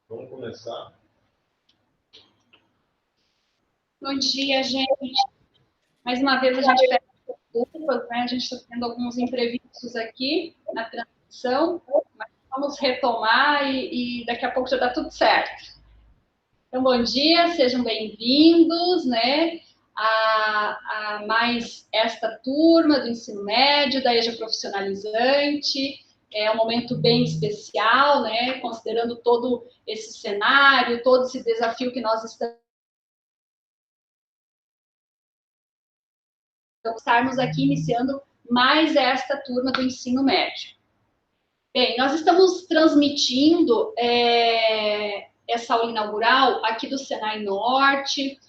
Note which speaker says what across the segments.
Speaker 1: Vamos começar.
Speaker 2: Bom dia, gente. Mais uma vez a gente pede desculpas, né? A gente está tendo alguns imprevistos aqui na transmissão, mas vamos retomar e daqui a pouco já dá tudo certo. Então, bom dia, sejam bem-vindos, né? A mais esta turma do ensino médio, da EJA Profissionalizante. É um momento bem especial, né? Considerando todo esse cenário, todo esse desafio que nós estamos estarmos aqui iniciando mais esta turma do ensino médio. Bem, nós estamos transmitindo essa aula inaugural aqui do Senai Norte,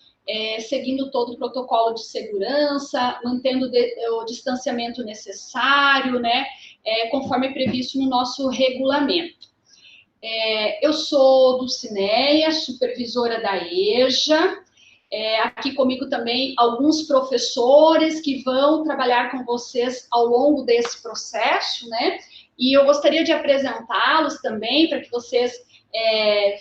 Speaker 2: seguindo todo o protocolo de segurança, mantendo o distanciamento necessário, né, conforme previsto no nosso regulamento. Eu sou do Cineia, supervisora da EJA, aqui comigo também alguns professores que vão trabalhar com vocês ao longo desse processo, né? E eu gostaria de apresentá-los também para que vocês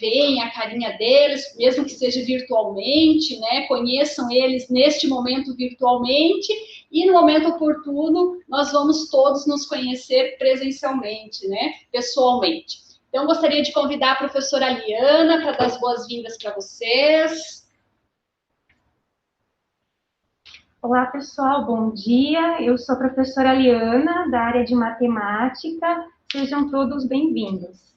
Speaker 2: vejam a carinha deles, mesmo que seja virtualmente, né? Conheçam eles neste momento virtualmente e no momento oportuno nós vamos todos nos conhecer presencialmente, né? Pessoalmente. Então, gostaria de convidar a professora Liana para dar as boas-vindas para vocês.
Speaker 3: Olá, pessoal, bom dia. Eu sou a professora Liana, da área de matemática. Sejam todos bem-vindos.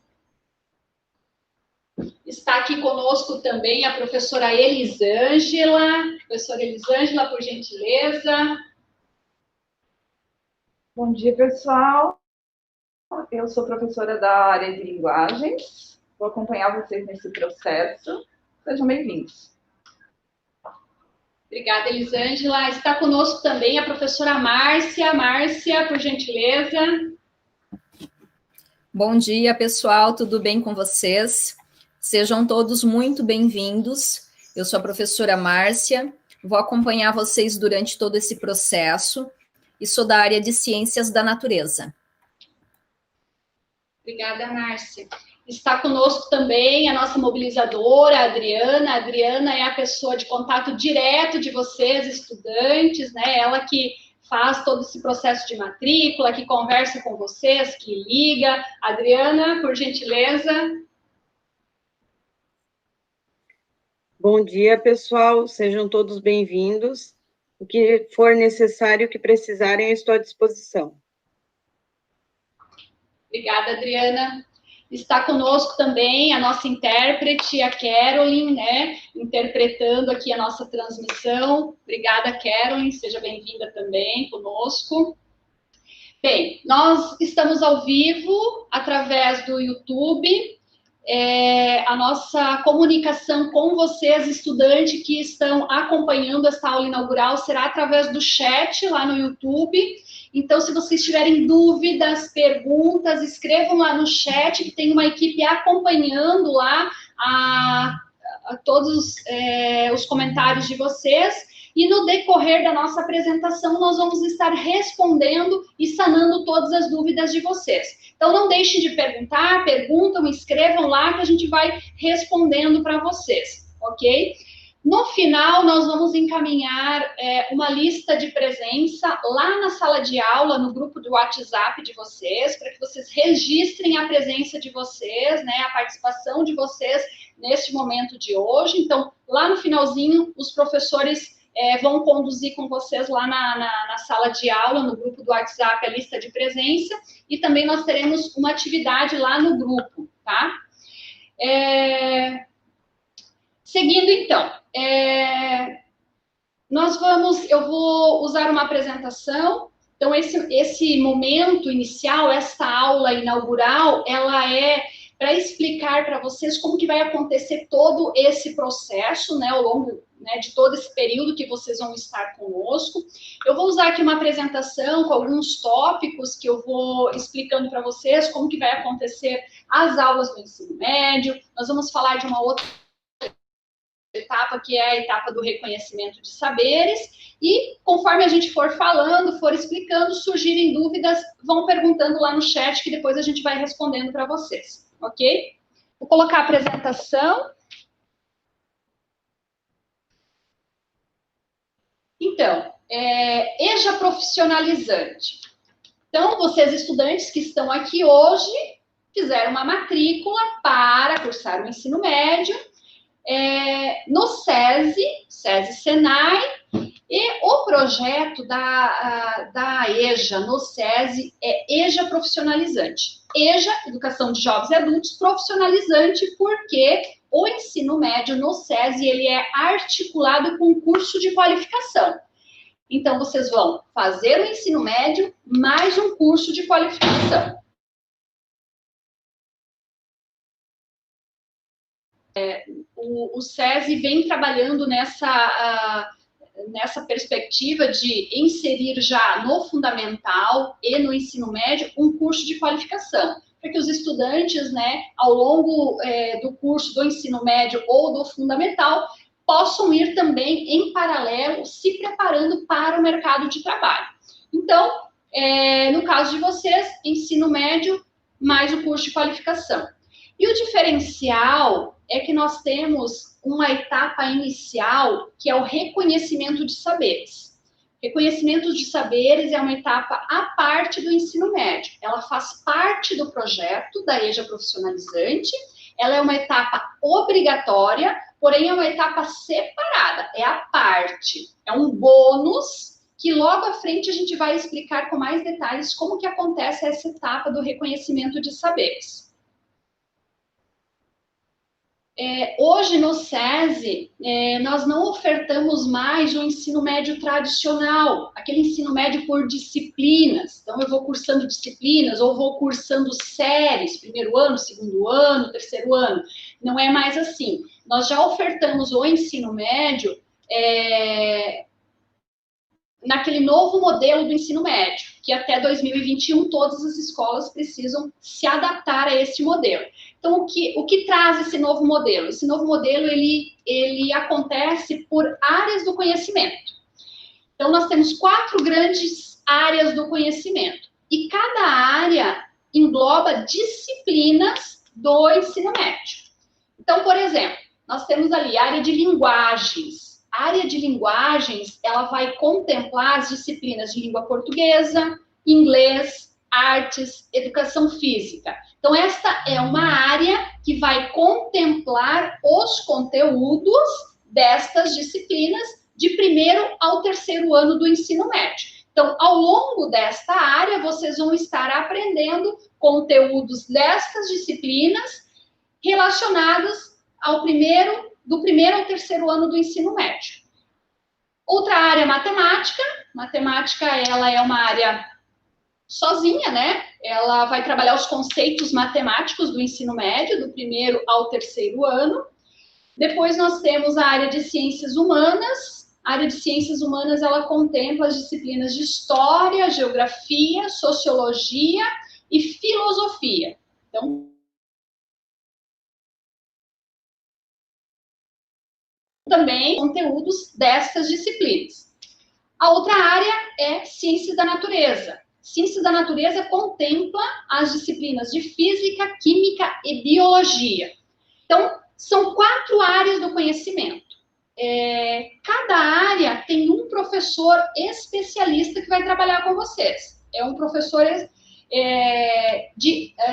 Speaker 2: Está aqui conosco também a professora Elisângela. Professora Elisângela, por gentileza.
Speaker 4: Bom dia, pessoal. Eu sou professora da área de linguagens. Vou acompanhar vocês nesse processo. Sejam bem-vindos.
Speaker 2: Obrigada, Elisângela. Está conosco também a professora Márcia. Márcia, por gentileza.
Speaker 5: Bom dia, pessoal. Tudo bem com vocês? Sejam todos muito bem-vindos. Eu sou a professora Márcia. Vou acompanhar vocês durante todo esse processo e sou da área de Ciências da Natureza.
Speaker 2: Obrigada, Márcia. Está conosco também a nossa mobilizadora, a Adriana. A Adriana é a pessoa de contato direto de vocês, estudantes, né? Ela que faz todo esse processo de matrícula, que conversa com vocês, que liga. Adriana, por gentileza.
Speaker 6: Bom dia, pessoal. Sejam todos bem-vindos. O que for necessário, que precisarem, eu estou à disposição.
Speaker 2: Obrigada, Adriana. Está conosco também a nossa intérprete, a Caroline, né, interpretando aqui a nossa transmissão. Obrigada, Caroline, seja bem-vinda também conosco. Bem, nós estamos ao vivo através do YouTube. A nossa comunicação com vocês, estudantes que estão acompanhando esta aula inaugural, será através do chat lá no YouTube. Então, se vocês tiverem dúvidas, perguntas, escrevam lá no chat, que tem uma equipe acompanhando lá a todos os comentários de vocês. E no decorrer da nossa apresentação, nós vamos estar respondendo e sanando todas as dúvidas de vocês. Então, não deixem de perguntar, perguntam, escrevam lá, que a gente vai respondendo para vocês, ok? No final, nós vamos encaminhar uma lista de presença lá na sala de aula, no grupo do WhatsApp de vocês, para que vocês registrem a presença de vocês, né, a participação de vocês neste momento de hoje. Então, lá no finalzinho, os professores vão conduzir com vocês lá na sala de aula, no grupo do WhatsApp, a lista de presença, e também nós teremos uma atividade lá no grupo, tá? Seguindo, então, eu vou usar uma apresentação. Então, esse momento inicial, esta aula inaugural, ela é para explicar para vocês como que vai acontecer todo esse processo, né, ao longo, né, de todo esse período que vocês vão estar conosco. Eu vou usar aqui uma apresentação com alguns tópicos que eu vou explicando para vocês como que vai acontecer as aulas do ensino médio. Nós vamos falar de uma outra etapa, que é a etapa do reconhecimento de saberes, e conforme a gente for falando, for explicando, surgirem dúvidas, vão perguntando lá no chat, que depois a gente vai respondendo para vocês, ok? Vou colocar a apresentação. Então, EJA profissionalizante. Então, vocês estudantes que estão aqui hoje, fizeram uma matrícula para cursar o ensino médio, no SESI-Senai, e o projeto da EJA no SESI é EJA profissionalizante. EJA, Educação de Jovens e Adultos, profissionalizante, porque o ensino médio no SESI, ele é articulado com curso de qualificação. Então, vocês vão fazer o ensino médio mais um curso de qualificação. O SESI vem trabalhando nessa perspectiva de inserir já no fundamental e no ensino médio um curso de qualificação, para que os estudantes, né, ao longo do curso do ensino médio ou do fundamental, possam ir também em paralelo, se preparando para o mercado de trabalho. Então, no caso de vocês, ensino médio mais o curso de qualificação. E o diferencial é que nós temos uma etapa inicial, que é o reconhecimento de saberes. Reconhecimento de saberes é uma etapa à parte do ensino médio. Ela faz parte do projeto da EJA profissionalizante. Ela é uma etapa obrigatória, porém é uma etapa separada, é à parte. É um bônus que logo à frente a gente vai explicar com mais detalhes como que acontece essa etapa do reconhecimento de saberes. Hoje no SESI, nós não ofertamos mais o ensino médio tradicional, aquele ensino médio por disciplinas. Então, eu vou cursando disciplinas ou vou cursando séries, primeiro ano, segundo ano, terceiro ano. Não é mais assim. Nós já ofertamos o ensino médio naquele novo modelo do ensino médio, que até 2021 todas as escolas precisam se adaptar a esse modelo. Então, o que traz esse novo modelo? Esse novo modelo, ele acontece por áreas do conhecimento. Então, nós temos 4 grandes áreas do conhecimento, e cada área engloba disciplinas do ensino médio. Então, por exemplo, nós temos ali a área de linguagens. A área de linguagens, ela vai contemplar as disciplinas de língua portuguesa, inglês, artes, educação física. Então, esta é uma área que vai contemplar os conteúdos destas disciplinas de primeiro ao terceiro ano do ensino médio. Então, ao longo desta área, vocês vão estar aprendendo conteúdos destas disciplinas relacionados do primeiro ao terceiro ano do ensino médio. Outra área é matemática. Matemática, ela é uma área sozinha, né? Ela vai trabalhar os conceitos matemáticos do ensino médio, do primeiro ao terceiro ano. Depois nós temos a área de ciências humanas. A área de ciências humanas, ela contempla as disciplinas de história, geografia, sociologia e filosofia. Então, também conteúdos dessas disciplinas. A outra área é ciências da natureza. Ciências da natureza contempla as disciplinas de física, química e biologia. Então, são 4 áreas do conhecimento. Cada área tem um professor especialista que vai trabalhar com vocês. É um professor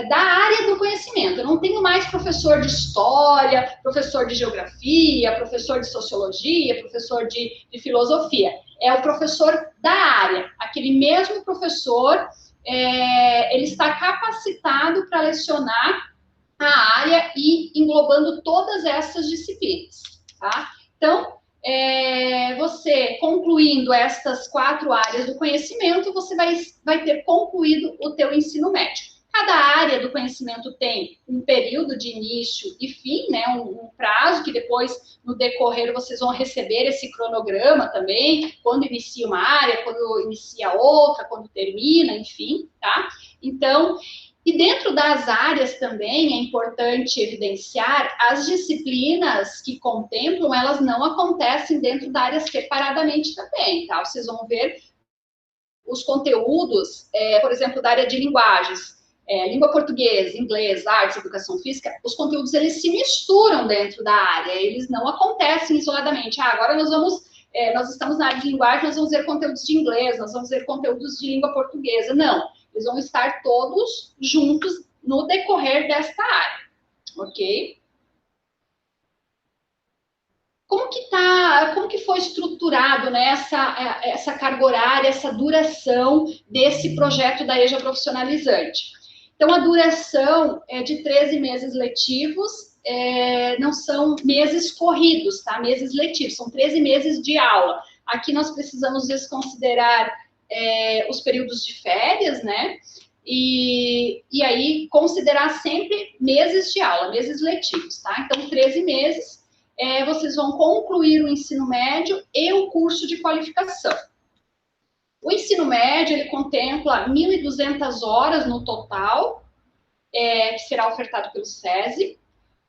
Speaker 2: da área do conhecimento. Eu não tenho mais professor de história, professor de geografia, professor de sociologia, professor de filosofia. É o professor da área. Aquele mesmo professor, ele está capacitado para lecionar a área e englobando todas essas disciplinas, tá? Então, você concluindo estas 4 áreas do conhecimento, você vai ter concluído o teu ensino médio. Cada área do conhecimento tem um período de início e fim, né, um prazo que depois, no decorrer, vocês vão receber esse cronograma também, quando inicia uma área, quando inicia outra, quando termina, enfim, tá? Então, E dentro das áreas também é importante evidenciar as disciplinas que contemplam, elas não acontecem dentro da área separadamente também, tá? Vocês vão ver os conteúdos, por exemplo, da área de linguagens, língua portuguesa, inglês, artes, educação física, os conteúdos eles se misturam dentro da área, eles não acontecem isoladamente. Agora nós estamos na área de linguagem, nós vamos ver conteúdos de inglês, nós vamos ver conteúdos de língua portuguesa. Não, eles vão estar todos juntos no decorrer desta área, ok? Como que foi estruturado, né, essa carga horária, essa duração desse projeto da EJA Profissionalizante? Então, a duração é de 13 meses letivos, não são meses corridos, tá? Meses letivos, são 13 meses de aula. Aqui nós precisamos desconsiderar os períodos de férias, né? E aí, considerar sempre meses de aula, meses letivos, tá? Então, 13 meses, vocês vão concluir o ensino médio e o curso de qualificação. O ensino médio, ele contempla 1.200 horas no total, que será ofertado pelo SESI.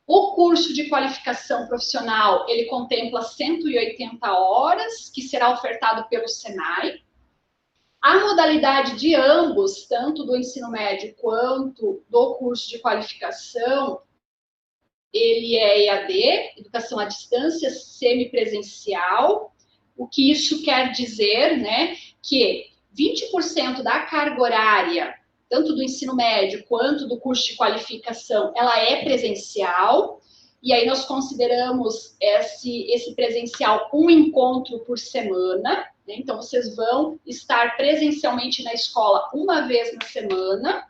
Speaker 2: O curso de qualificação profissional, ele contempla 180 horas, que será ofertado pelo SENAI. A modalidade de ambos, tanto do ensino médio quanto do curso de qualificação, ele é EAD, educação à distância, semipresencial. O que isso quer dizer, né, que 20% da carga horária, tanto do ensino médio quanto do curso de qualificação, ela é presencial, e aí nós consideramos esse presencial um encontro por semana, né? Então vocês vão estar presencialmente na escola uma vez na semana.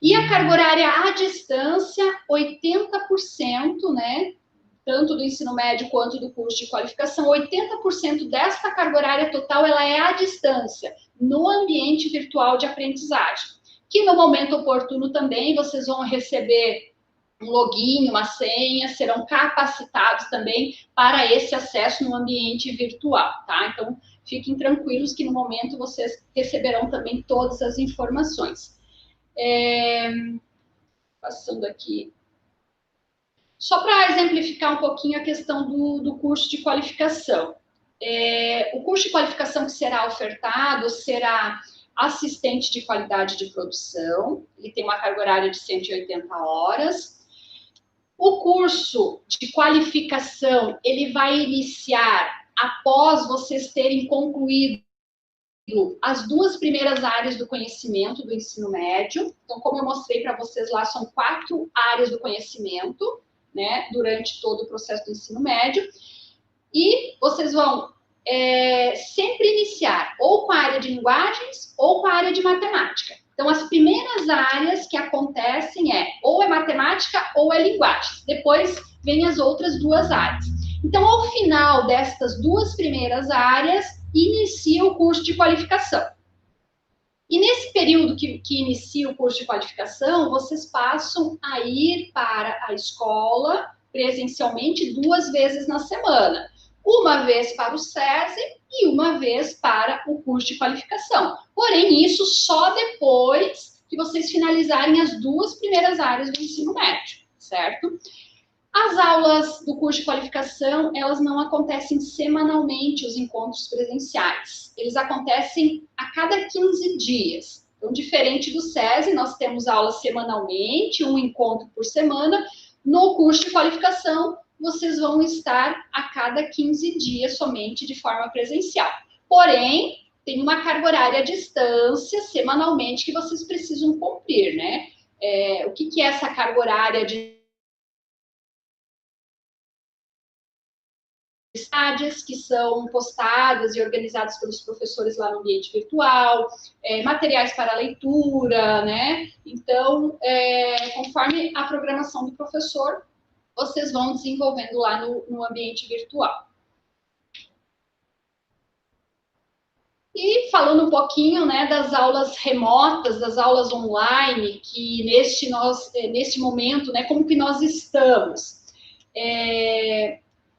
Speaker 2: E a carga horária à distância, 80%, né? Tanto do ensino médio quanto do curso de qualificação, 80% desta carga horária total, ela é à distância, no ambiente virtual de aprendizagem. Que no momento oportuno também vocês vão receber um login, uma senha, serão capacitados também para esse acesso no ambiente virtual, tá? Então, fiquem tranquilos que no momento vocês receberão também todas as informações. Passando aqui. Só para exemplificar um pouquinho a questão do curso de qualificação. O curso de qualificação que será ofertado será assistente de qualidade de produção, ele tem uma carga horária de 180 horas. O curso de qualificação, ele vai iniciar após vocês terem concluído as duas primeiras áreas do conhecimento do ensino médio. Então, como eu mostrei para vocês lá, são 4 áreas do conhecimento, né, durante todo o processo do ensino médio. E vocês vão sempre iniciar ou com a área de linguagens ou com a área de matemática. Então, as primeiras áreas que acontecem ou é matemática ou é linguagens. Depois, vem as outras 2 áreas. Então, ao final destas 2 primeiras áreas, inicia o curso de qualificação. E nesse período que inicia o curso de qualificação, vocês passam a ir para a escola presencialmente 2 vezes na semana. Uma vez para o SESI e uma vez para o curso de qualificação. Porém, isso só depois que vocês finalizarem as 2 primeiras áreas do ensino médio, certo? As aulas do curso de qualificação, elas não acontecem semanalmente, os encontros presenciais. Eles acontecem a cada 15 dias. Então, diferente do SESI, nós temos aulas semanalmente, um encontro por semana. No curso de qualificação, vocês vão estar a cada 15 dias somente de forma presencial. Porém, tem uma carga horária à distância, semanalmente, que vocês precisam cumprir, né? O que é essa carga horária de atividades que são postadas e organizadas pelos professores lá no ambiente virtual, materiais para leitura, né? Então, conforme a programação do professor, vocês vão desenvolvendo lá no ambiente virtual. E falando um pouquinho, né, das aulas remotas, das aulas online, que neste momento, né, como que nós estamos?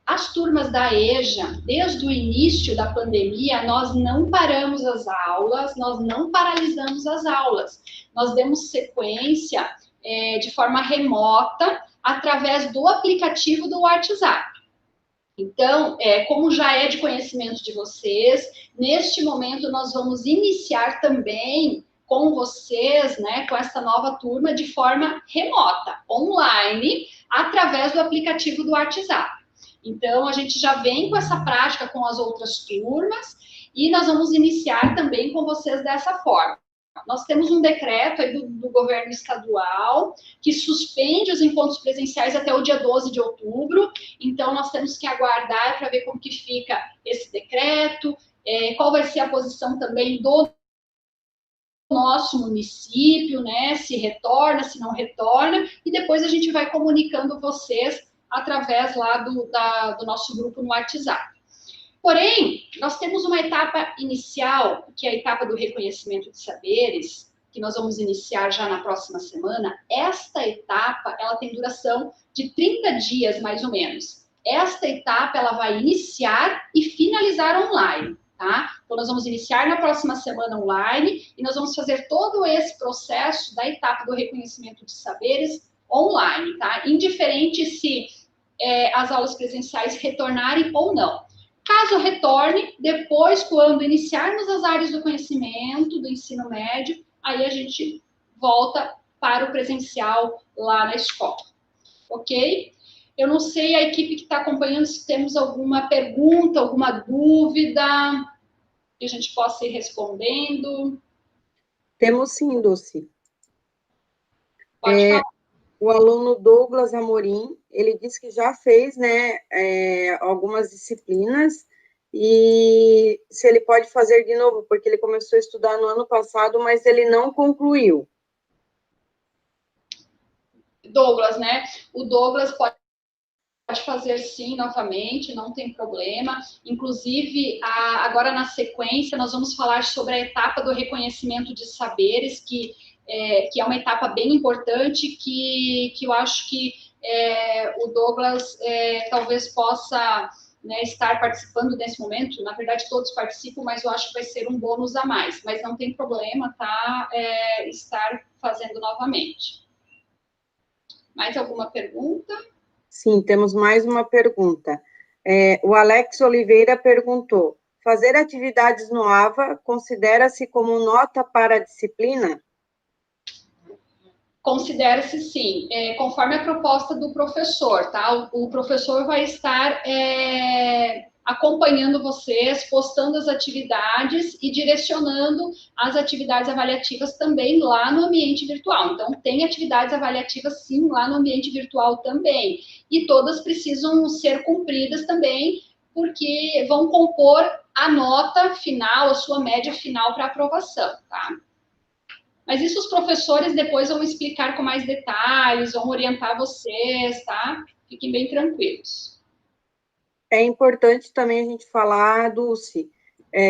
Speaker 2: as turmas da EJA, desde o início da pandemia, nós não paramos as aulas, nós não paralisamos as aulas. Nós demos sequência de forma remota, através do aplicativo do WhatsApp. Então, como já é de conhecimento de vocês, neste momento nós vamos iniciar também com vocês, né, com essa nova turma de forma remota, online, através do aplicativo do WhatsApp. Então, a gente já vem com essa prática com as outras turmas e nós vamos iniciar também com vocês dessa forma. Nós temos um decreto aí do governo estadual que suspende os encontros presenciais até o dia 12 de outubro, então nós temos que aguardar para ver como que fica esse decreto, qual vai ser a posição também do nosso município, né, se retorna, se não retorna, e depois a gente vai comunicando vocês através lá do nosso grupo no WhatsApp. Porém, nós temos uma etapa inicial, que é a etapa do reconhecimento de saberes, que nós vamos iniciar já na próxima semana. Esta etapa, ela tem duração de 30 dias, mais ou menos. Esta etapa, ela vai iniciar e finalizar online, tá? Então, nós vamos iniciar na próxima semana online e nós vamos fazer todo esse processo da etapa do reconhecimento de saberes online, tá? Indiferente se as aulas presenciais retornarem ou não. Caso retorne, depois, quando iniciarmos as áreas do conhecimento, do ensino médio, aí a gente volta para o presencial lá na escola, ok? Eu não sei, a equipe que está acompanhando, se temos alguma pergunta, alguma dúvida, que a gente possa ir respondendo.
Speaker 6: Temos sim, Dulce.
Speaker 2: Pode falar.
Speaker 6: O aluno Douglas Amorim, ele disse que já fez, né, algumas disciplinas, e se ele pode fazer de novo, porque ele começou a estudar no ano passado, mas ele não concluiu.
Speaker 2: Douglas, né? O Douglas pode fazer sim, novamente, não tem problema. Inclusive, agora na sequência, nós vamos falar sobre a etapa do reconhecimento de saberes, que é uma etapa bem importante, que eu acho que o Douglas talvez possa, né, estar participando nesse momento. Na verdade, todos participam, mas eu acho que vai ser um bônus a mais. Mas não tem problema, tá? Estar fazendo novamente. Mais alguma pergunta?
Speaker 6: Sim, temos mais uma pergunta. O Alex Oliveira perguntou: fazer atividades no AVA considera-se como nota para a disciplina?
Speaker 2: Considera-se sim, conforme a proposta do professor, tá? O professor vai estar acompanhando vocês, postando as atividades e direcionando as atividades avaliativas também lá no ambiente virtual. Então, tem atividades avaliativas sim lá no ambiente virtual também. E todas precisam ser cumpridas também, porque vão compor a nota final, a sua média final para aprovação, tá? Mas isso os professores depois vão explicar com mais detalhes, vão orientar vocês, tá? Fiquem bem tranquilos.
Speaker 6: É importante também a gente falar, Dulce,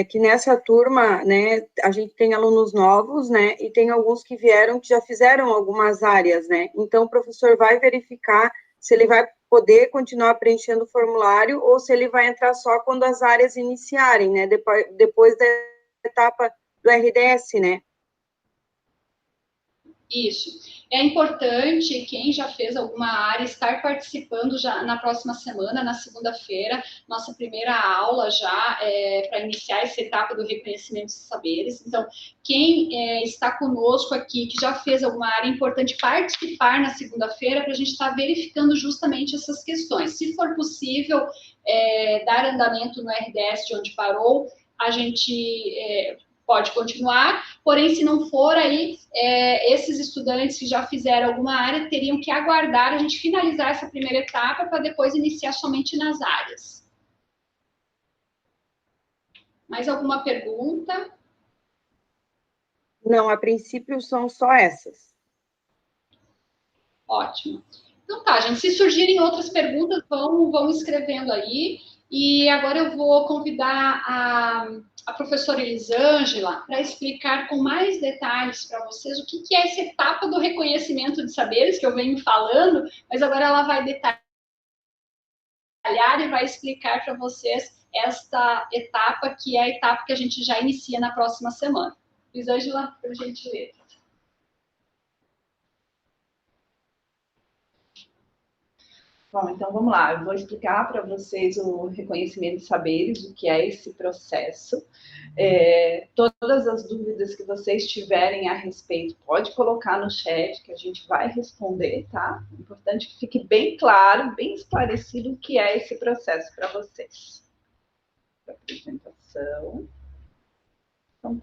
Speaker 6: que nessa turma, né, a gente tem alunos novos, né, e tem alguns que vieram, que já fizeram algumas áreas, né, então o professor vai verificar se ele vai poder continuar preenchendo o formulário ou se ele vai entrar só quando as áreas iniciarem, né, depois da etapa do RDS, né.
Speaker 2: Isso. É importante, quem já fez alguma área, estar participando já na próxima semana, na segunda-feira, nossa primeira aula já para iniciar essa etapa do reconhecimento de saberes. Então, quem está conosco aqui, que já fez alguma área, é importante participar na segunda-feira para a gente estar verificando justamente essas questões. Se for possível dar andamento no RDS de onde parou, a gente pode continuar, porém, se não for, aí esses estudantes que já fizeram alguma área teriam que aguardar a gente finalizar essa primeira etapa para depois iniciar somente nas áreas. Mais alguma pergunta?
Speaker 6: Não, a princípio são só essas.
Speaker 2: Ótimo. Então tá, gente, se surgirem outras perguntas, vão escrevendo aí. E agora eu vou convidar a professora Elisângela para explicar com mais detalhes para vocês o que é essa etapa do reconhecimento de saberes que eu venho falando, mas agora ela vai detalhar e vai explicar para vocês esta etapa, que é a etapa que a gente já inicia na próxima semana. Elisângela, por gentileza.
Speaker 4: Bom, então vamos lá, eu vou explicar para vocês o reconhecimento de saberes, o que é esse processo. Todas as dúvidas que vocês tiverem a respeito, pode colocar no chat, que a gente vai responder, tá? É importante que fique bem claro, bem esclarecido o que é esse processo para vocês. Apresentação. Então,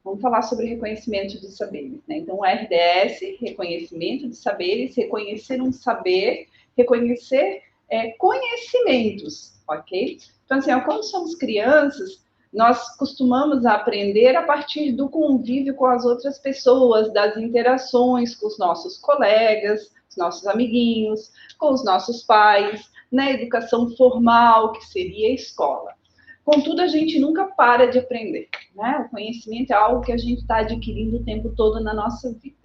Speaker 4: vamos falar sobre reconhecimento de saberes, né? Então, o RDS, reconhecimento de saberes, reconhecer um saber, reconhecer conhecimentos, ok? Então, assim, quando somos crianças, nós costumamos aprender a partir do convívio com as outras pessoas, das interações com os nossos colegas, os nossos amiguinhos, com os nossos pais, na educação formal, que seria a escola. Contudo, a gente nunca para de aprender, né? O conhecimento é algo que a gente está adquirindo o tempo todo na nossa vida.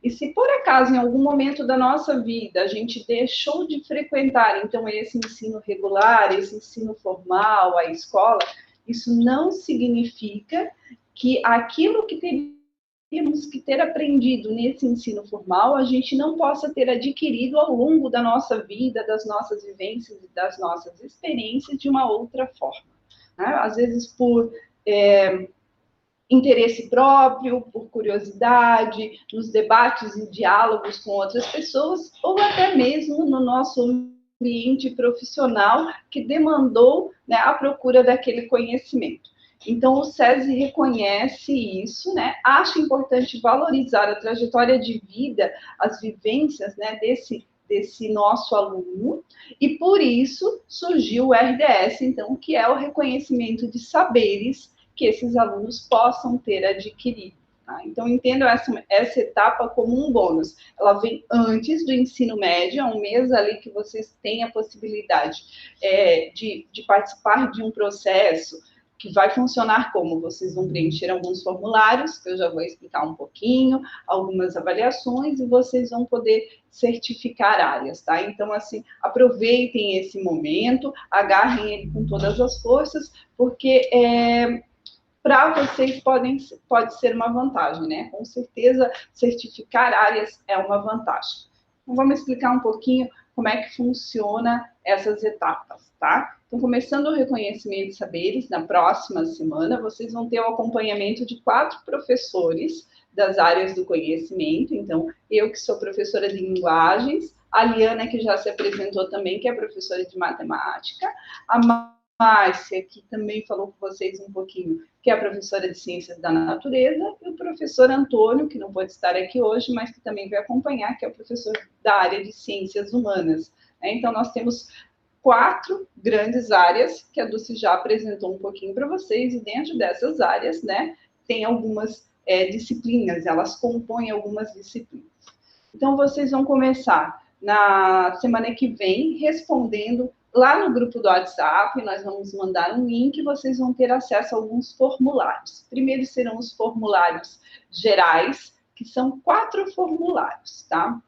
Speaker 4: E se por acaso, em algum momento da nossa vida, a gente deixou de frequentar, então, esse ensino regular, esse ensino formal, a escola, isso não significa que aquilo que teríamos que ter aprendido nesse ensino formal, a gente não possa ter adquirido ao longo da nossa vida, das nossas vivências e das nossas experiências de uma outra forma. Às vezes por interesse próprio, por curiosidade, nos debates e diálogos com outras pessoas, ou até mesmo no nosso ambiente profissional que demandou, né, a procura daquele conhecimento. Então, o SESI reconhece isso, né, acha importante valorizar a trajetória de vida, as vivências, né, desse nosso aluno, e por isso surgiu o RDS, então, que é o reconhecimento de saberes que esses alunos possam ter adquirido. Tá? Então, entendam essa etapa como um bônus. Ela vem antes do ensino médio, é um mês ali que vocês têm a possibilidade de participar de um processo que vai funcionar como? Vocês vão preencher alguns formulários, que eu já vou explicar um pouquinho, algumas avaliações, e vocês vão poder certificar áreas, tá? Então, assim, aproveitem esse momento, agarrem ele com todas as forças, porque para vocês pode ser uma vantagem, né? Com certeza, certificar áreas é uma vantagem. Então, vamos explicar um pouquinho como é que funciona essas etapas, tá? Então, começando o reconhecimento de saberes, na próxima semana, vocês vão ter o acompanhamento de 4 professores das áreas do conhecimento. Então, eu que sou professora de linguagens, a Liana, que já se apresentou também, que é professora de matemática, a Márcia, que também falou com vocês um pouquinho, que é a professora de Ciências da Natureza, e o professor Antônio, que não pode estar aqui hoje, mas que também vai acompanhar, que é o professor da área de Ciências Humanas. Então, nós temos 4 grandes áreas, que a Dulce já apresentou um pouquinho para vocês, e dentro dessas áreas, né, tem algumas disciplinas, elas compõem algumas disciplinas. Então, vocês vão começar na semana que vem respondendo lá no grupo do WhatsApp, nós vamos mandar um link e vocês vão ter acesso a alguns formulários. Primeiro serão os formulários gerais, que são 4 formulários, tá?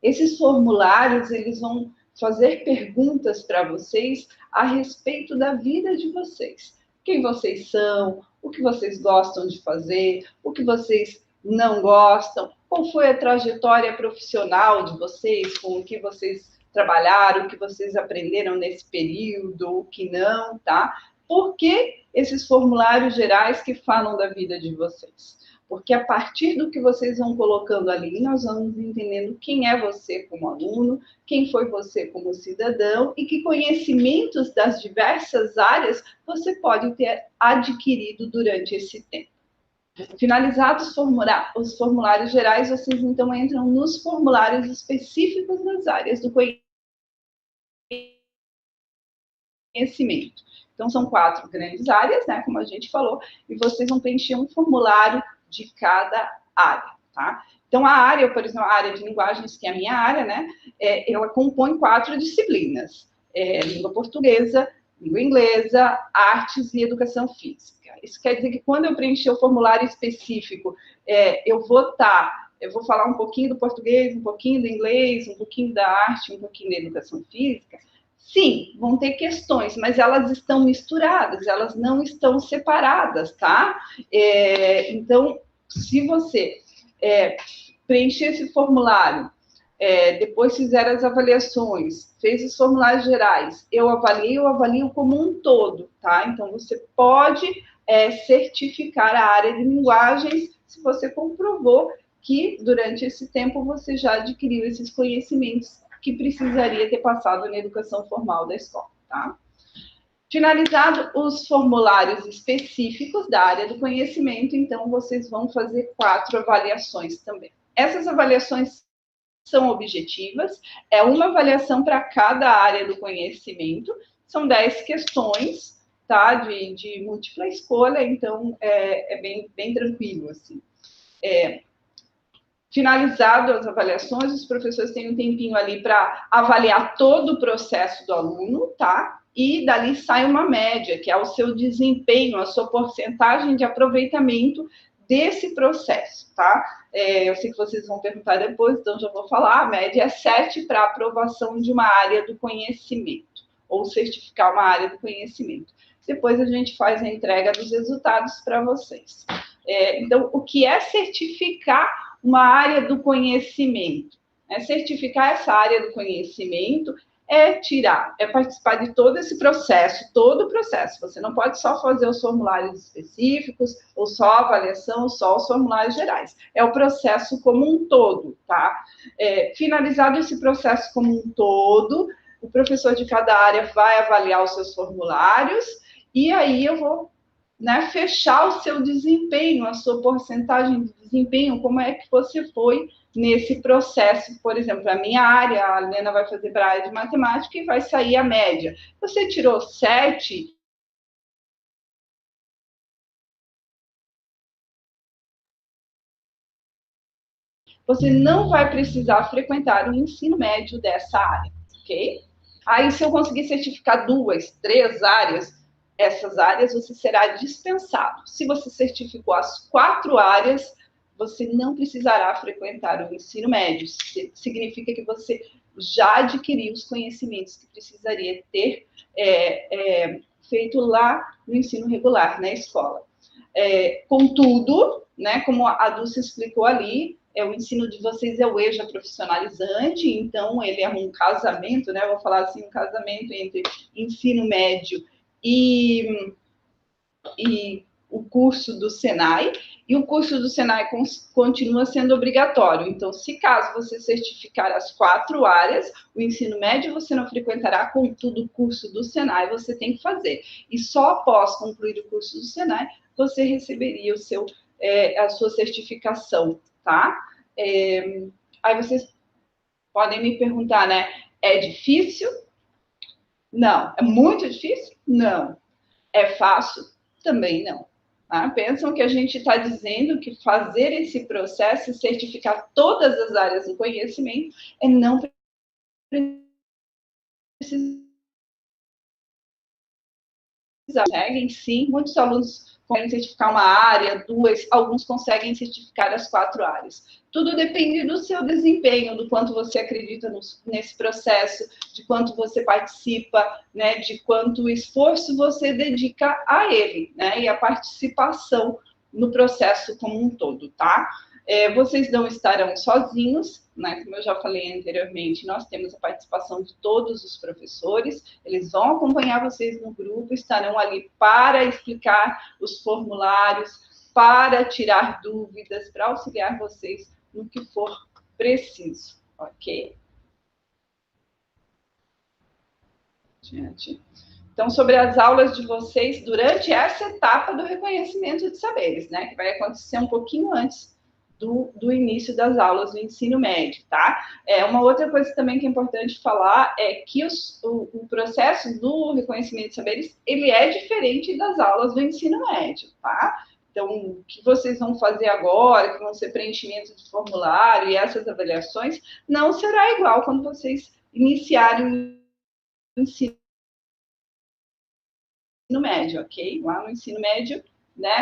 Speaker 4: Esses formulários, eles vão fazer perguntas para vocês a respeito da vida de vocês. Quem vocês são, o que vocês gostam de fazer, o que vocês não gostam, qual foi a trajetória profissional de vocês, com o que vocês trabalharam, o que vocês aprenderam nesse período, o que não, tá? Por que esses formulários gerais que falam da vida de vocês? Porque a partir do que vocês vão colocando ali, nós vamos entendendo quem é você como aluno, quem foi você como cidadão e que conhecimentos das diversas áreas você pode ter adquirido durante esse tempo. Finalizados os formulários gerais, vocês então entram nos formulários específicos das áreas do conhecimento. Então, são 4 grandes áreas, né, como a gente falou, e vocês vão preencher um formulário de cada área, tá? Então, a área, por exemplo, a área de linguagens, que é a minha área, né, ela compõe 4 disciplinas. Língua portuguesa, língua inglesa, artes e educação física. Isso quer dizer que quando eu preencher o formulário específico, eu vou falar um pouquinho do português, um pouquinho do inglês, um pouquinho da arte, um pouquinho da educação física. Sim, vão ter questões, mas elas estão misturadas, elas não estão separadas, tá? Então, se você preencher esse formulário, depois fizer as avaliações, fez os formulários gerais, eu avalio como um todo, tá? Então, você pode certificar a área de linguagens se você comprovou que durante esse tempo você já adquiriu esses conhecimentos que precisaria ter passado na educação formal da escola, tá? Finalizado os formulários específicos da área do conhecimento, então vocês vão fazer 4 avaliações também. Essas avaliações são objetivas, é uma avaliação para cada área do conhecimento, são 10 questões, tá? De múltipla escolha, então é bem tranquilo, assim. Finalizado as avaliações, os professores têm um tempinho ali para avaliar todo o processo do aluno, tá? E dali sai uma média, que é o seu desempenho, a sua porcentagem de aproveitamento desse processo, tá? Eu sei que vocês vão perguntar depois, então já vou falar. A média é 7 para aprovação de uma área do conhecimento, ou certificar uma área do conhecimento. Depois a gente faz a entrega dos resultados para vocês. Então, o que é certificar uma área do conhecimento? Certificar essa área do conhecimento é participar de todo esse processo, todo o processo. Você não pode só fazer os formulários específicos, ou só a avaliação, ou só os formulários gerais. É o processo como um todo, tá? Finalizado esse processo como um todo, o professor de cada área vai avaliar os seus formulários, e aí eu vou fechar o seu desempenho, a sua porcentagem de desempenho, como é que você foi nesse processo. Por exemplo, a minha área, a Lena vai fazer para a área de matemática e vai sair a média. Você tirou 7, você não vai precisar frequentar o ensino médio dessa área, ok? Aí, se eu conseguir certificar 2, 3 áreas, essas áreas você será dispensado. Se você certificou as 4 áreas, você não precisará frequentar o ensino médio. Significa que você já adquiriu os conhecimentos que precisaria ter feito lá no ensino regular, na escola. Contudo, como a Dulce explicou ali, o ensino de vocês é o EJA profissionalizante, então ele é um casamento, vou falar assim, um casamento entre ensino médio e o curso do Senai, e o curso do Senai continua sendo obrigatório. Então, se caso você certificar as 4 áreas, o ensino médio você não frequentará, contudo, o curso do Senai você tem que fazer. E só após concluir o curso do Senai, você receberia a sua certificação, tá? Aí vocês podem me perguntar, é difícil? Não. É muito difícil? Não. É fácil? Também não. Pensam que a gente está dizendo que fazer esse processo e certificar todas as áreas do conhecimento não precisa. Conseguem, sim, muitos alunos conseguem certificar uma área, 2, alguns conseguem certificar as 4 áreas. Tudo depende do seu desempenho, do quanto você acredita nesse processo, de quanto você participa, de quanto esforço você dedica a ele, e a participação no processo como um todo, tá? Vocês não estarão sozinhos, como eu já falei anteriormente, nós temos a participação de todos os professores, eles vão acompanhar vocês no grupo, estarão ali para explicar os formulários, para tirar dúvidas, para auxiliar vocês no que for preciso, ok? Gente. Então, sobre as aulas de vocês durante essa etapa do reconhecimento de saberes, que vai acontecer um pouquinho antes do início das aulas do ensino médio, tá? Uma outra coisa também que é importante falar é que o processo do reconhecimento de saberes, ele é diferente das aulas do ensino médio, tá? Então, o que vocês vão fazer agora, que vão ser preenchimento de formulário e essas avaliações, não será igual quando vocês iniciarem o ensino médio, ok? Lá no ensino médio,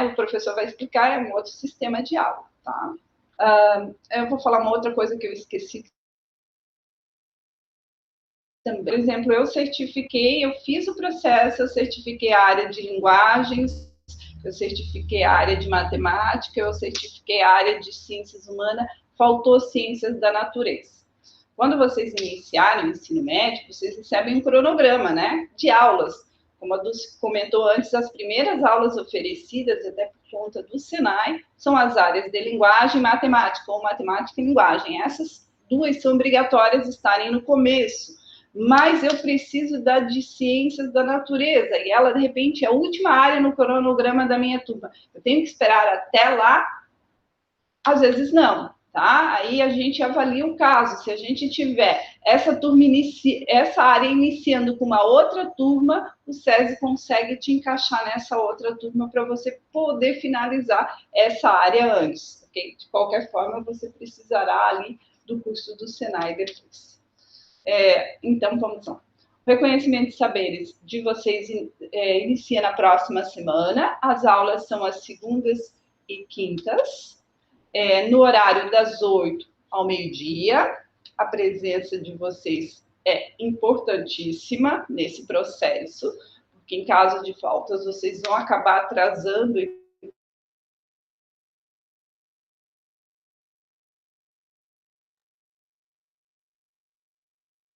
Speaker 4: o professor vai explicar, um outro sistema de aula, tá? Eu vou falar uma outra coisa que eu esqueci também. Por exemplo, eu fiz o processo, eu certifiquei a área de linguagens, eu certifiquei a área de matemática, eu certifiquei a área de ciências humanas, faltou ciências da natureza. Quando vocês iniciarem o ensino médio, vocês recebem um cronograma, né, de aulas. Como a Dulce comentou antes, as primeiras aulas oferecidas, até por conta do Senai, são as áreas de linguagem e matemática, ou matemática e linguagem. Essas duas são obrigatórias estarem no começo, mas eu preciso da de ciências da natureza, e ela, de repente, é a última área no cronograma da minha turma. Eu tenho que esperar até lá? Às vezes não, tá? Aí a gente avalia o caso. Se a gente tiver essa área iniciando com uma outra turma, o SESI consegue te encaixar nessa outra turma para você poder finalizar essa área antes, ok? De qualquer forma, você precisará ali do curso do Senai depois. Então, vamos lá. O reconhecimento de saberes de vocês inicia na próxima semana. As aulas são às segundas e quintas, no horário das 8 ao meio-dia. A presença de vocês é importantíssima nesse processo, porque em caso de faltas, vocês vão acabar atrasando e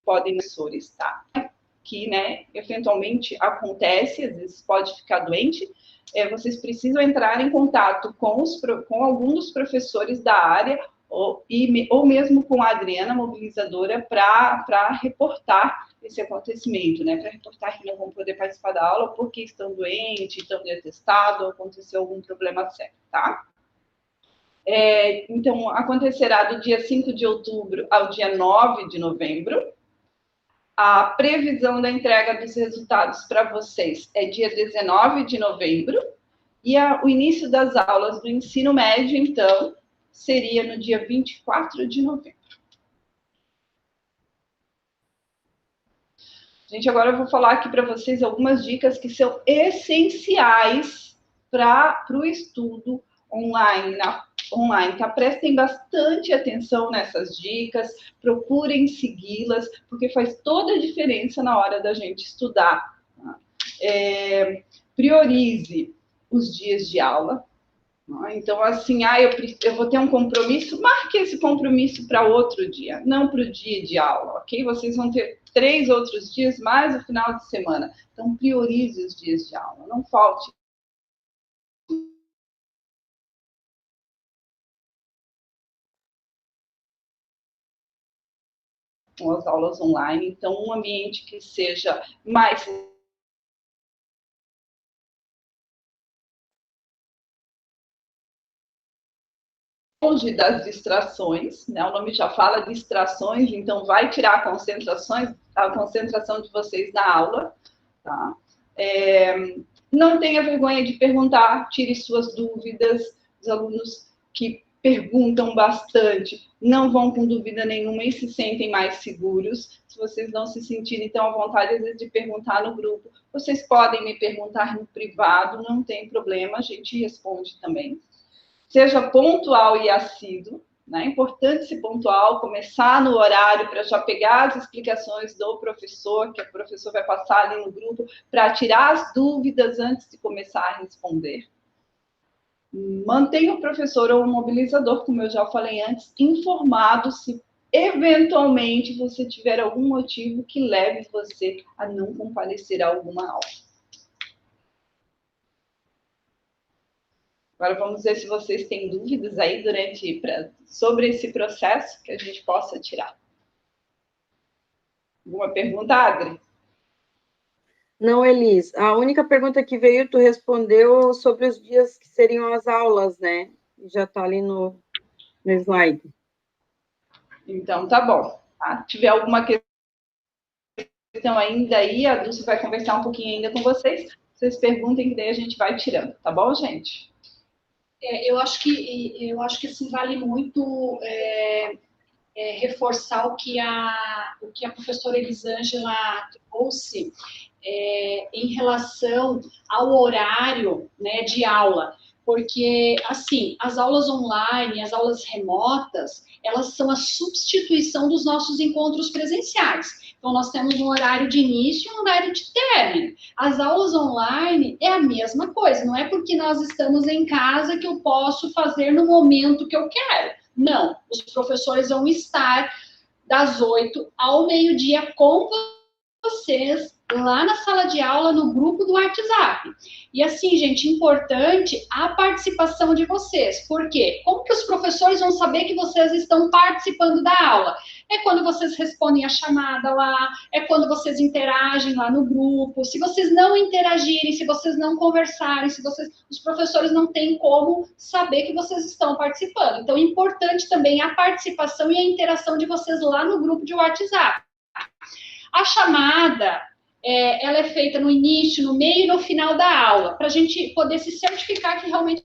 Speaker 4: podem estar que, né, eventualmente acontece, às vezes pode ficar doente, vocês precisam entrar em contato com algum dos professores da área, ou mesmo com a Adriana, mobilizadora, para reportar esse acontecimento, né, para reportar que não vão poder participar da aula porque estão doentes, estão de atestado, ou aconteceu algum problema sério, tá? Então, acontecerá do dia 5 de outubro ao dia 9 de novembro. A previsão da entrega dos resultados para vocês é dia 19 de novembro, e o início das aulas do ensino médio, então, seria no dia 24 de novembro. Gente, agora eu vou falar aqui para vocês algumas dicas que são essenciais para o estudo online, tá? Prestem bastante atenção nessas dicas, procurem segui-las, porque faz toda a diferença na hora da gente estudar. Tá? Priorize os dias de aula. Tá? Então, assim, eu vou ter um compromisso, marque esse compromisso para outro dia, não para o dia de aula, ok? Vocês vão ter 3 outros dias, mais o final de semana. Então, priorize os dias de aula, não falte com as aulas online. Então, um ambiente que seja mais longe das distrações, né? O nome já fala distrações, então vai tirar a concentração de vocês na aula, tá? Não tenha vergonha de perguntar, tire suas dúvidas. Os alunos que perguntam bastante não vão com dúvida nenhuma e se sentem mais seguros. Se vocês não se sentirem tão à vontade, às vezes, de perguntar no grupo, vocês podem me perguntar no privado, não tem problema, a gente responde também. Seja pontual e assíduo, né? É importante ser pontual, começar no horário para já pegar as explicações do professor, que o professor vai passar ali no grupo, para tirar as dúvidas antes de começar a responder. Mantenha o professor ou o mobilizador, como eu já falei antes, informado se eventualmente você tiver algum motivo que leve você a não comparecer a alguma aula. Agora vamos ver se vocês têm dúvidas aí sobre esse processo que a gente possa tirar. Alguma pergunta, Adri?
Speaker 6: Não, Elis. A única pergunta que veio, tu respondeu sobre os dias que seriam as aulas, né? Já está ali no slide.
Speaker 4: Então, tá bom. Tá? Se tiver alguma questão ainda aí, a Dulce vai conversar um pouquinho ainda com vocês. Vocês perguntem, que daí a gente vai tirando. Tá bom, gente?
Speaker 2: Eu acho que assim, vale muito reforçar o que a professora Elisângela trouxe em relação ao horário, né, de aula, Porque, assim, as aulas online, as aulas remotas, elas são a substituição dos nossos encontros presenciais. Então, nós temos um horário de início e um horário de término. As aulas online é a mesma coisa, não é porque nós estamos em casa que eu posso fazer no momento que eu quero. Não, os professores vão estar das 8 ao meio-dia com vocês lá na sala de aula, no grupo do WhatsApp. E assim, gente, importante a participação de vocês. Por quê? Como que os professores vão saber que vocês estão participando da aula? É quando vocês respondem a chamada lá, é quando vocês interagem lá no grupo. Se vocês não interagirem, se vocês não conversarem, os professores não têm como saber que vocês estão participando. Então, é importante também a participação e a interação de vocês lá no grupo de WhatsApp. A chamada, ela é feita no início, no meio e no final da aula, para a gente poder se certificar que realmente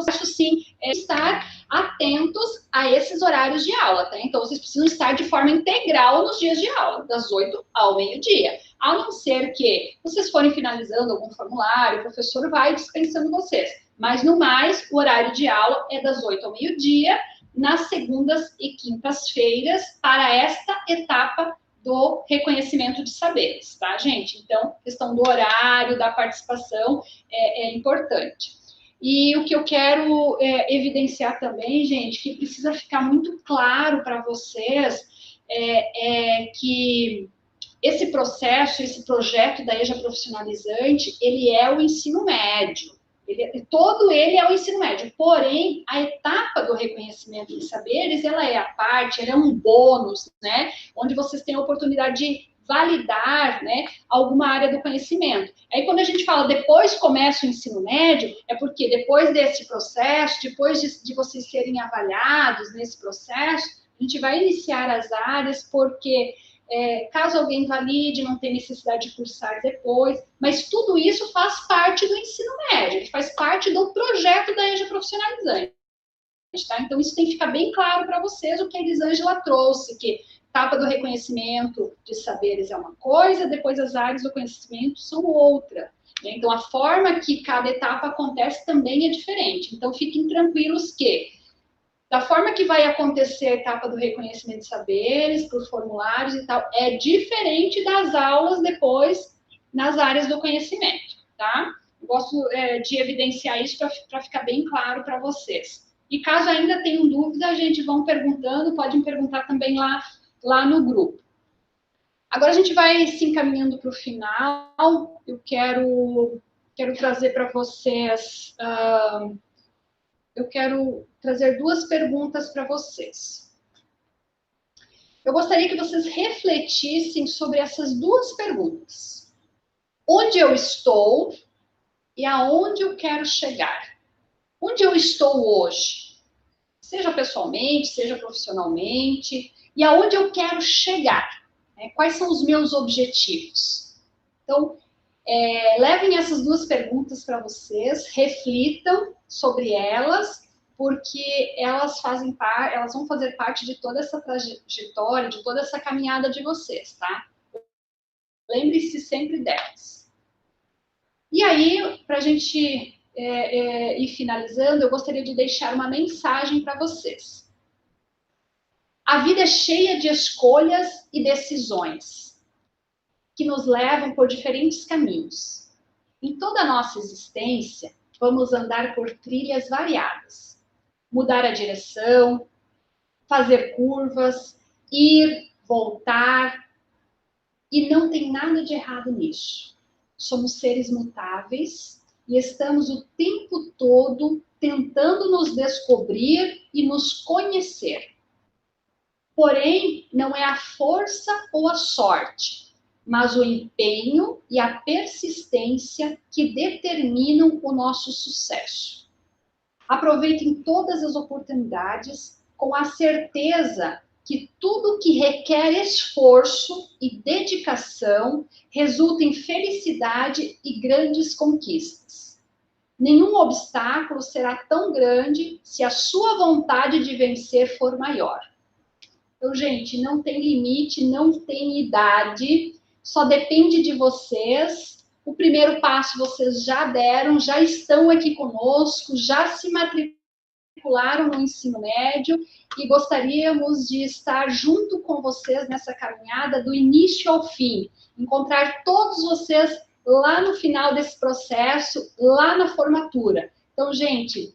Speaker 2: acho sim, estar atentos a esses horários de aula, tá? Então, vocês precisam estar de forma integral nos dias de aula, das 8 ao meio-dia. A não ser que vocês forem finalizando algum formulário, o professor vai dispensando vocês. Mas, no mais, o horário de aula é das 8 ao meio-dia, nas segundas e quintas-feiras, para esta etapa do reconhecimento de saberes, tá, gente? Então, questão do horário, da participação é importante. E o que eu quero evidenciar também, gente, que precisa ficar muito claro para vocês, é que esse processo, esse projeto da EJA Profissionalizante, ele é o ensino médio. Todo ele é o ensino médio. Porém, a etapa do reconhecimento de saberes, ela é a parte, ela é um bônus, né? Onde vocês têm a oportunidade de validar, né, alguma área do conhecimento. Aí, quando a gente fala depois começa o ensino médio, é porque depois desse processo, depois de vocês serem avaliados nesse processo, a gente vai iniciar as áreas, porque caso alguém valide, não tem necessidade de cursar depois, mas tudo isso faz parte do ensino médio, faz parte do projeto da EJA Profissionalizante. Tá? Então, isso tem que ficar bem claro para vocês, o que a Elisângela trouxe, que etapa do reconhecimento de saberes é uma coisa, depois as áreas do conhecimento são outra. Né? Então, a forma que cada etapa acontece também é diferente. Então, fiquem tranquilos que, da forma que vai acontecer a etapa do reconhecimento de saberes, por formulários e tal, é diferente das aulas depois nas áreas do conhecimento, tá? Eu gosto de evidenciar isso para ficar bem claro para vocês. E caso ainda tenham dúvida, a gente vão perguntando, podem perguntar também lá no grupo. Agora a gente vai se encaminhando para o final. Eu quero trazer para vocês... eu quero trazer duas perguntas para vocês. Eu gostaria que vocês refletissem sobre essas duas perguntas. Onde eu estou e aonde eu quero chegar? Onde eu estou hoje? Seja pessoalmente, seja profissionalmente. E aonde eu quero chegar? Né? Quais são os meus objetivos? Então, levem essas duas perguntas para vocês, reflitam sobre elas, porque elas vão fazer parte de toda essa trajetória, de toda essa caminhada de vocês, tá? Lembre-se sempre delas. E aí, para a gente ir finalizando, eu gostaria de deixar uma mensagem para vocês. A vida é cheia de escolhas e decisões que nos levam por diferentes caminhos. Em toda a nossa existência, vamos andar por trilhas variadas. Mudar a direção, fazer curvas, ir, voltar. E não tem nada de errado nisso. Somos seres mutáveis e estamos o tempo todo tentando nos descobrir e nos conhecer. Porém, não é a força ou a sorte, mas o empenho e a persistência que determinam o nosso sucesso. Aproveitem todas as oportunidades com a certeza que tudo que requer esforço e dedicação resulta em felicidade e grandes conquistas. Nenhum obstáculo será tão grande se a sua vontade de vencer for maior. Então, gente, não tem limite, não tem idade, só depende de vocês. O primeiro passo vocês já deram, já estão aqui conosco, já se matricularam no ensino médio e gostaríamos de estar junto com vocês nessa caminhada do início ao fim, encontrar todos vocês lá no final desse processo, lá na formatura. Então, gente,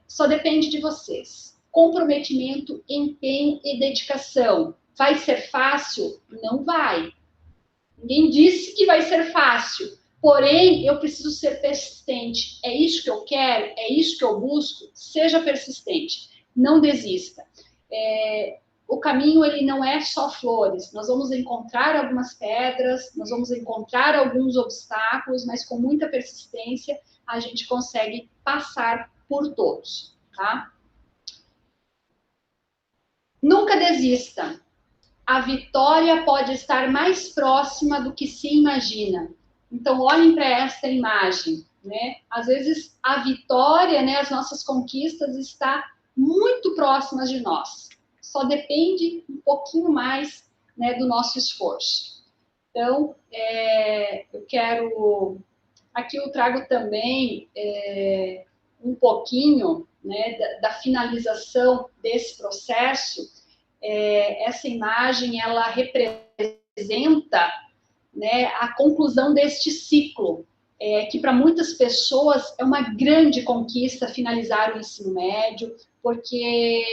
Speaker 2: só depende de vocês. Comprometimento, empenho e dedicação. Vai ser fácil? Não vai. Ninguém disse que vai ser fácil. Porém, eu preciso ser persistente. É isso que eu quero? É isso que eu busco? Seja persistente. Não desista. O caminho, ele não é só flores. Nós vamos encontrar algumas pedras, nós vamos encontrar alguns obstáculos, mas com muita persistência, a gente consegue passar por todos, tá? Nunca desista. A vitória pode estar mais próxima do que se imagina. Então, olhem para esta imagem, né? Às vezes, a vitória, né, as nossas conquistas, está muito próximas de nós. Só depende um pouquinho mais, né, do nosso esforço. Então, eu quero... Aqui eu trago também um pouquinho, né, da finalização desse processo. Essa imagem, ela representa, né, a conclusão deste ciclo, que para muitas pessoas é uma grande conquista finalizar o ensino médio, porque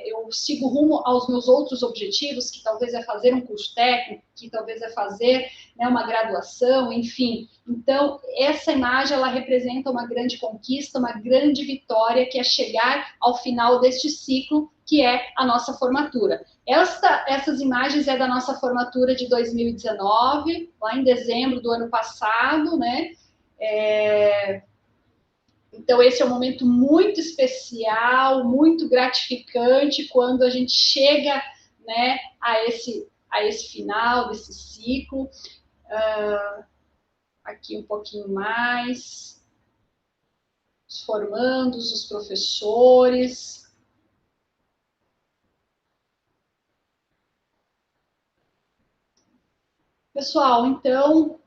Speaker 2: eu sigo rumo aos meus outros objetivos, que talvez é fazer um curso técnico, que talvez é fazer, né, uma graduação, enfim. Então, essa imagem, ela representa uma grande conquista, uma grande vitória, que é chegar ao final deste ciclo, que é a nossa formatura. Essas imagens é da nossa formatura de 2019, lá em dezembro do ano passado, né? Então, esse é um momento muito especial, muito gratificante, quando a gente chega, né, a esse final desse ciclo. Aqui um pouquinho mais. Os formandos, os professores. Pessoal, então,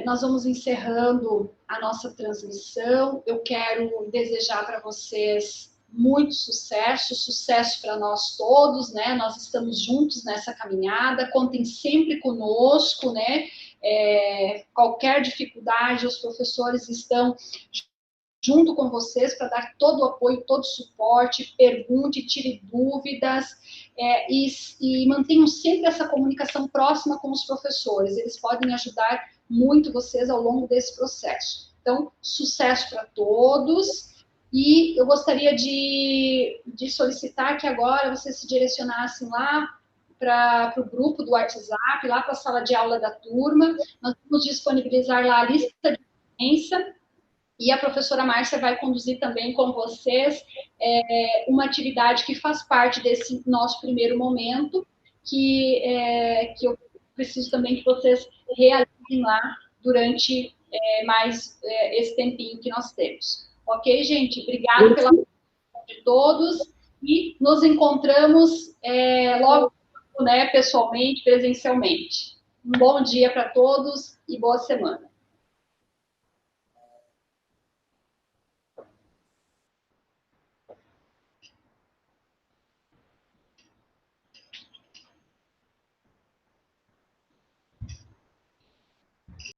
Speaker 2: nós vamos encerrando a nossa transmissão. Eu quero desejar para vocês muito sucesso, sucesso para nós todos, né? Nós estamos juntos nessa caminhada, contem sempre conosco, né? Qualquer dificuldade, os professores estão junto com vocês para dar todo o apoio, todo o suporte, pergunte, tire dúvidas, e mantenham sempre essa comunicação próxima com os professores. Eles podem ajudar muito vocês ao longo desse processo. Então, sucesso para todos. E eu gostaria de solicitar que agora vocês se direcionassem lá para o grupo do WhatsApp, lá para a sala de aula da turma. Nós vamos disponibilizar lá a lista de presença. E a professora Márcia vai conduzir também com vocês uma atividade que faz parte desse nosso primeiro momento, que eu preciso também que vocês realizem lá durante mais esse tempinho que nós temos. Ok, gente? Obrigada pela participação de todos e nos encontramos logo, né, pessoalmente, presencialmente. Um bom dia para todos e boa semana.